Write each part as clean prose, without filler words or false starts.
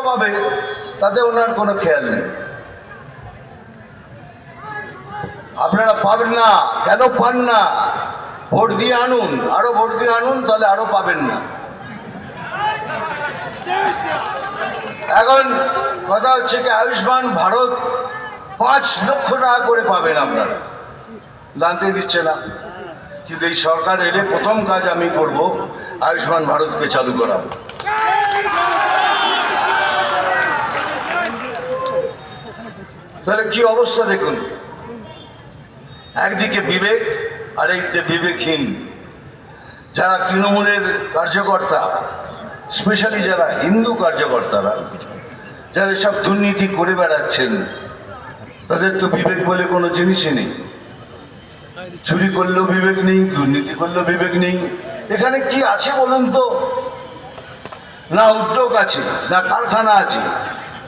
পাবে তাতে ওনার কোনো খেয়াল নেই। আপনারা পাবেন না, কেন পান না? ভোট দিয়ে আনুন, আরো ভোট দিয়ে আনুন, তাহলে আরো পাবেন না। এখন কথা হচ্ছে কি, আয়ুষ্মান ভারত 5 লক্ষ টাকা করে পাবেন আপনারা, জানতে দিচ্ছে না। কিন্তু এই সরকার এলে প্রথম কাজ আমি করব, আয়ুষ্মান ভারতকে চালু করাবো। তাহলে কি অবস্থা দেখুন, একদিকে বিবেক আর একদিকে বিবেকহীন। যারা তৃণমূলের কার্যকর্তা, স্পেশালি যারা হিন্দু কার্যকর্তারা, যারা এসব দুর্নীতি করে বেড়াচ্ছেন, তাদের তো বিবেক বলে কোনো জিনিসই নেই। চুরি করলেও বিবেক নেই, দুর্নীতি করলেও বিবেক নেই। এখানে কি আছে বলুন তো? না উদ্যোগ আছে, না কারখানা আছে,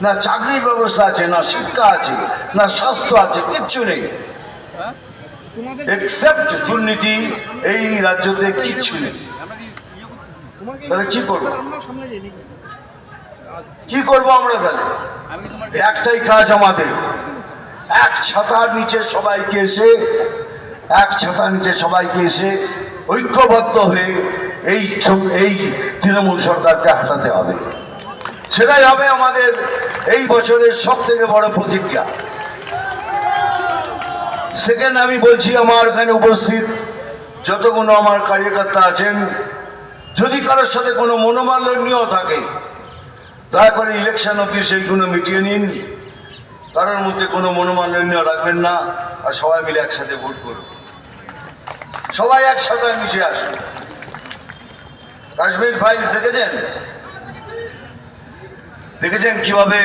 না চাকরির ব্যবস্থা আছে, না শিক্ষা আছে, না স্বাস্থ্য আছে, কিচ্ছু নেই। এক্সেপ্ট দুর্নীতি এই রাজ্যতে কিচ্ছু নেই। তাহলে কি করবো? কি করবো আমরা? তাহলে একটাই কাজ আমাদের, এক ছাতার নিচে সবাইকে এসে ঐক্যবদ্ধ হয়ে এই তৃণমূল সরকারকে হাঁটাতে হবে। সেটাই হবে আমাদের এই বছরের সব থেকে বড় প্রতিজ্ঞা। সেকেন্ড, আমি বলছি আমার এখানে উপস্থিত যতগুলো আমার কার্যকর্তা আছেন, যদি কারোর সাথে কোনো মনোমালিন্য থাকে, দয়া করে ইলেকশন অবধি সেইগুলো মিটিয়ে নিন। কারোর মধ্যে কোনো মনোমালিন্য রাখবেন না, আর সবাই মিলে একসাথে ভোট করুন। সবাই একসাথে মিশে আসুন। কাশ্মীর ফাইলস দেখেছেন কিভাবে